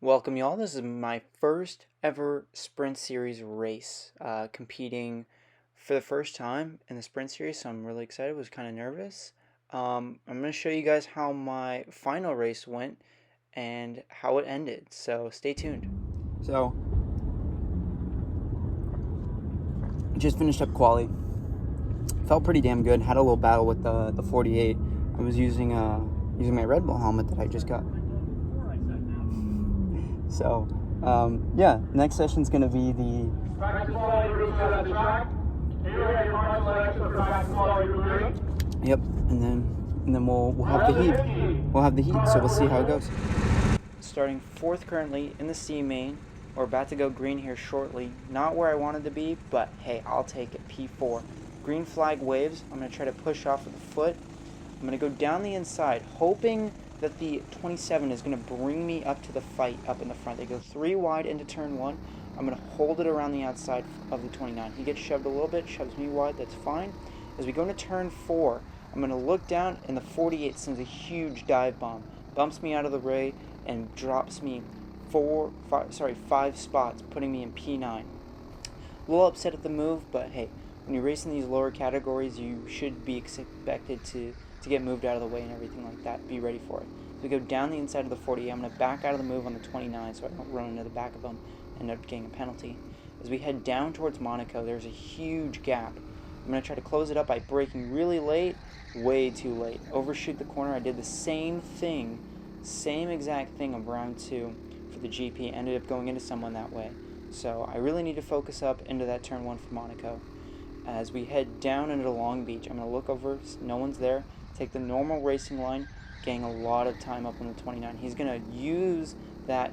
Welcome, y'all. This is my first ever Sprint Series race, competing for the first time in the Sprint Series, so I'm really excited. Was kind of nervous. I'm going to show you guys how my final race went and how it ended, so stay tuned. So, just finished up quali. Felt pretty damn good. Had a little battle with the 48. I was using my Red Bull helmet that I just got. So, yeah, next session's going to be the... Yep, and then we'll have the heat. We'll have the heat, so we'll see how it goes. Starting fourth currently in the C main. We're about to go green here shortly. Not where I wanted to be, but hey, I'll take it. P4. Green flag waves. I'm going to try to push off with the foot. I'm going to go down the inside, hoping that the 27 is going to bring me up to the fight up in the front. They go 3 wide into turn 1. I'm going to hold it around the outside of the 29. He gets shoved a little bit, shoves me wide, that's fine. As we go into turn 4, I'm going to look down, and the 48 sends a huge dive bomb. Bumps me out of the way and drops me 5 spots, putting me in P9. A little upset at the move, but hey, when you race in these lower categories, you should be expected to get moved out of the way and everything like that. Be ready for it. So we go down the inside of the 48. I'm going to back out of the move on the 29 so I don't run into the back of them and end up getting a penalty. As we head down towards Monaco, there's a huge gap. I'm going to try to close it up by braking really late, way too late. Overshoot the corner. I did the same exact thing of round 2 for the GP. Ended up going into someone that way. So I really need to focus up into that turn 1 for Monaco. As we head down into Long Beach, I'm going to look over, no one's there, take the normal racing line, gain a lot of time up on the 29. He's going to use that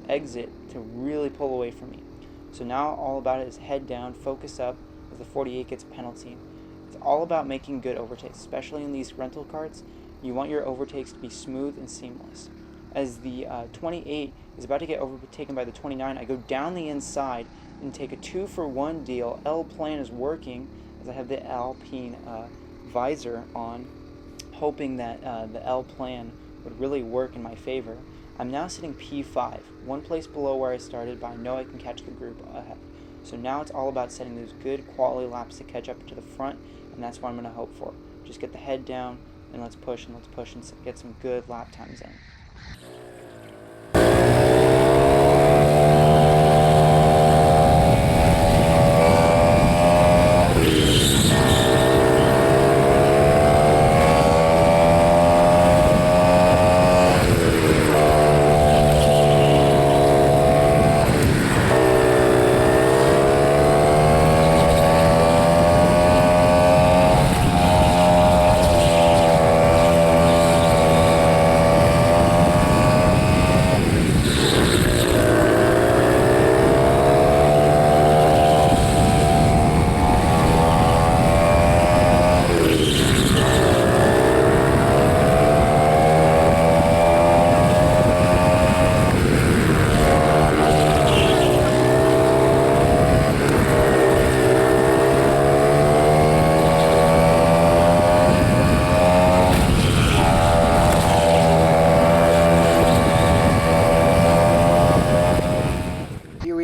exit to really pull away from me. So now all about it is head down, focus up, as the 48 gets a penalty. It's all about making good overtakes, especially in these rental karts. You want your overtakes to be smooth and seamless. As the 28 is about to get overtaken by the 29, I go down the inside and take a 2-for-1 deal. L plan is working as I have the Alpine visor on, hoping that the L plan would really work in my favor. I'm now sitting P5, one place below where I started, but I know I can catch the group ahead. So now it's all about setting those good quality laps to catch up to the front, and that's what I'm going to hope for. Just get the head down, and let's push and get some good lap times in.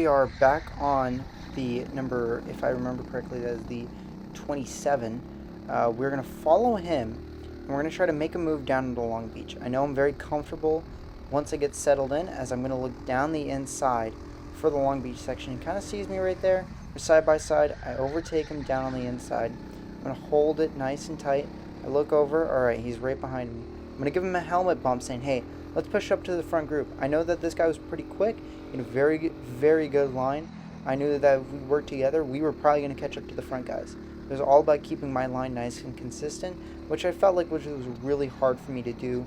Are back on the number, if I remember correctly, that is the 27. We're going to follow him, and we're going to try to make a move down into Long Beach. I know I'm very comfortable once I get settled in, as I'm going to look down the inside for the Long Beach section. He kind of sees me right there. We're side by side. I overtake him down on the inside. I'm going to hold it nice and tight. I look over. All right, he's right behind me. I'm going to give him a helmet bump saying, hey, let's push up to the front group. I know that this guy was pretty quick in a very good line. I knew that if we worked together, we were probably going to catch up to the front guys. It was all about keeping my line nice and consistent, which I felt like was really hard for me to do,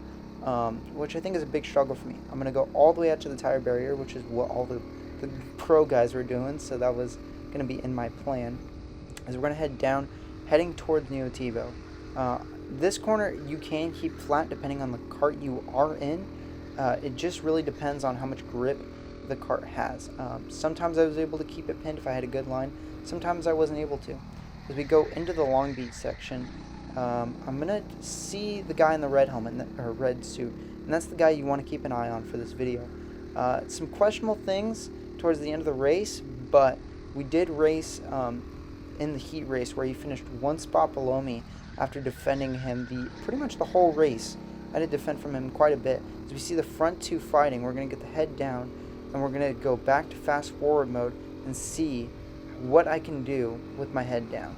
which I think is a big struggle for me. I'm going to go all the way out to the tire barrier, which is what all the pro guys were doing, so that was going to be in my plan. As we're going to head down, heading towards Neotivo. This corner you can keep flat depending on the kart you are in. It just really depends on how much grip the kart has. Sometimes I was able to keep it pinned if I had a good line. Sometimes I wasn't able to. As we go into the Long Beach section, I'm going to see the guy in the red helmet, or red suit, and that's the guy you want to keep an eye on for this video. Some questionable things towards the end of the race, but we did race in the heat race where he finished one spot below me after defending him pretty much the whole race. I had to defend from him quite a bit. As we see the front two fighting, we're going to get the head down, and we're going to go back to fast forward mode and see what I can do with my head down.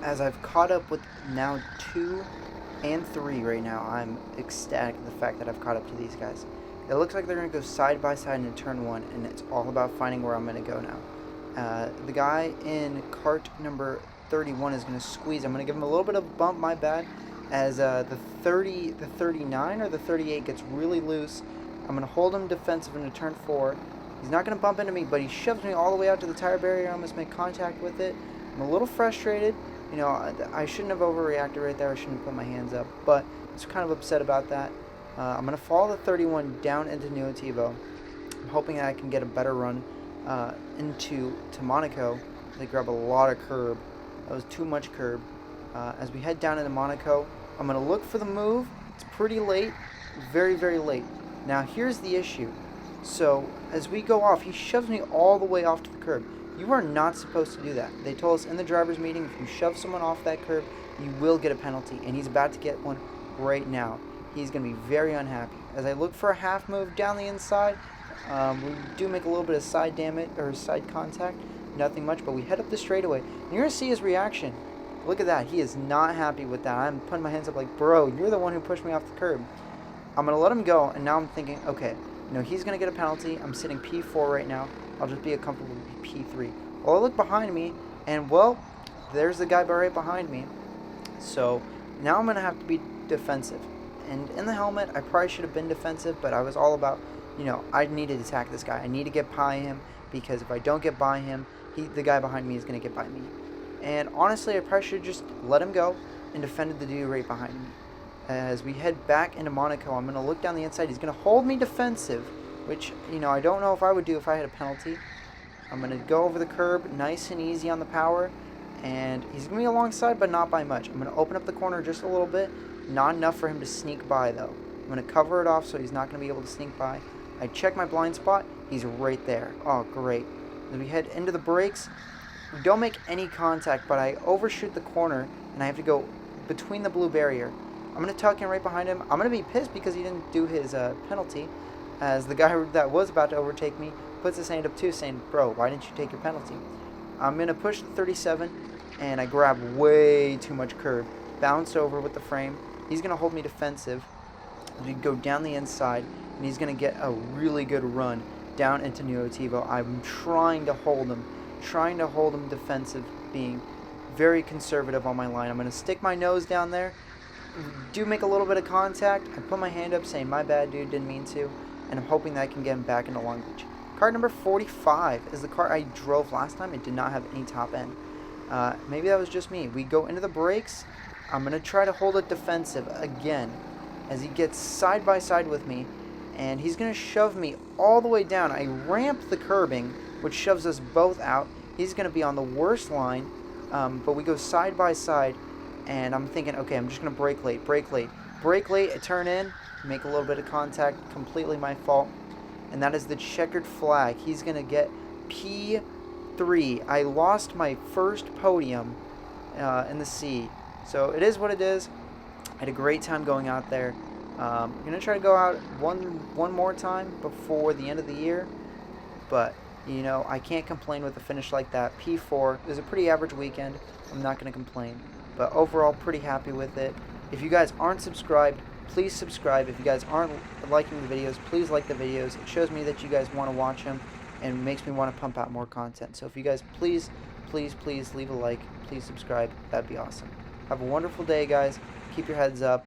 As I've caught up with now 2 and 3 right now, I'm ecstatic at the fact that I've caught up to these guys. It looks like they're going to go side by side in turn 1, and it's all about finding where I'm going to go now. The guy in kart number 31 is going to squeeze. I'm going to give him a little bit of a bump, my bad, as the 39 or the 38 gets really loose. I'm going to hold him defensive into turn 4. He's not going to bump into me, but he shoves me all the way out to the tire barrier. I almost make contact with it. I'm a little frustrated. You know, I shouldn't have overreacted right there. I shouldn't have put my hands up, but I was kind of upset about that. I'm going to follow the 31 down into Nuotivo. I'm hoping that I can get a better run into Monaco. They grab a lot of curb. That was too much curb. As we head down into Monaco, I'm going to look for the move. It's pretty late, very, very late. Now, here's the issue. So, as we go off, he shoves me all the way off to the curb. You are not supposed to do that. They told us in the driver's meeting, if you shove someone off that curb, you will get a penalty, and he's about to get one right now. He's going to be very unhappy. As I look for a half move down the inside, we do make a little bit of side damage, or side contact, nothing much, but we head up the straightaway, and you're going to see his reaction. Look at that. He is not happy with that. I'm putting my hands up like, bro, you're the one who pushed me off the curb. I'm going to let him go, and now I'm thinking, okay, he's going to get a penalty. I'm sitting P4 right now. I'll just be a comfortable P3. Well, I look behind me, and, well, there's the guy right behind me. So now I'm going to have to be defensive. And in the helmet, I probably should have been defensive, but I was all about, I need to attack this guy. I need to get by him, because if I don't get by him, the guy behind me is going to get by me. And honestly, I probably should have just let him go and defended the dude right behind me. As we head back into Monaco, I'm going to look down the inside. He's going to hold me defensive, which, I don't know if I would do if I had a penalty. I'm going to go over the curb nice and easy on the power, and he's going to be alongside, but not by much. I'm going to open up the corner just a little bit, not enough for him to sneak by, though. I'm going to cover it off so he's not going to be able to sneak by. I check my blind spot. He's right there. Oh, great. As we head into the brakes, we don't make any contact, but I overshoot the corner, and I have to go between the blue barrier. I'm going to tuck in right behind him. I'm going to be pissed because he didn't do his penalty, as the guy that was about to overtake me puts his hand up too, saying, bro, why didn't you take your penalty? I'm going to push the 37, and I grab way too much curb. Bounce over with the frame. He's going to hold me defensive. We go down the inside, and he's going to get a really good run down into Nuotivo. I'm trying to hold him defensive, being very conservative on my line. I'm going to stick my nose down there. Do make a little bit of contact. I put my hand up saying, my bad, dude, didn't mean to. And I'm hoping that I can get him back into Long Beach. Cart number 45 is the car I drove last time. It did not have any top end. Maybe that was just me. We go into the brakes. I'm going to try to hold it defensive again as he gets side by side with me. And he's going to shove me all the way down. I ramp the curbing, which shoves us both out. He's going to be on the worst line. But we go side by side. And I'm thinking, okay, I'm just going to brake late, turn in, make a little bit of contact, completely my fault. And that is the checkered flag. He's going to get P3. I lost my first podium in the C. So it is what it is. I had a great time going out there. I'm going to try to go out one more time before the end of the year. But You know, I can't complain with a finish like that. P4 is a pretty average weekend. I'm not going to complain. But overall, pretty happy with it. If you guys aren't subscribed, please subscribe. If you guys aren't liking the videos, please like the videos. It shows me that you guys want to watch them and makes me want to pump out more content. So if you guys please leave a like. Please subscribe. That'd be awesome. Have a wonderful day, guys. Keep your heads up.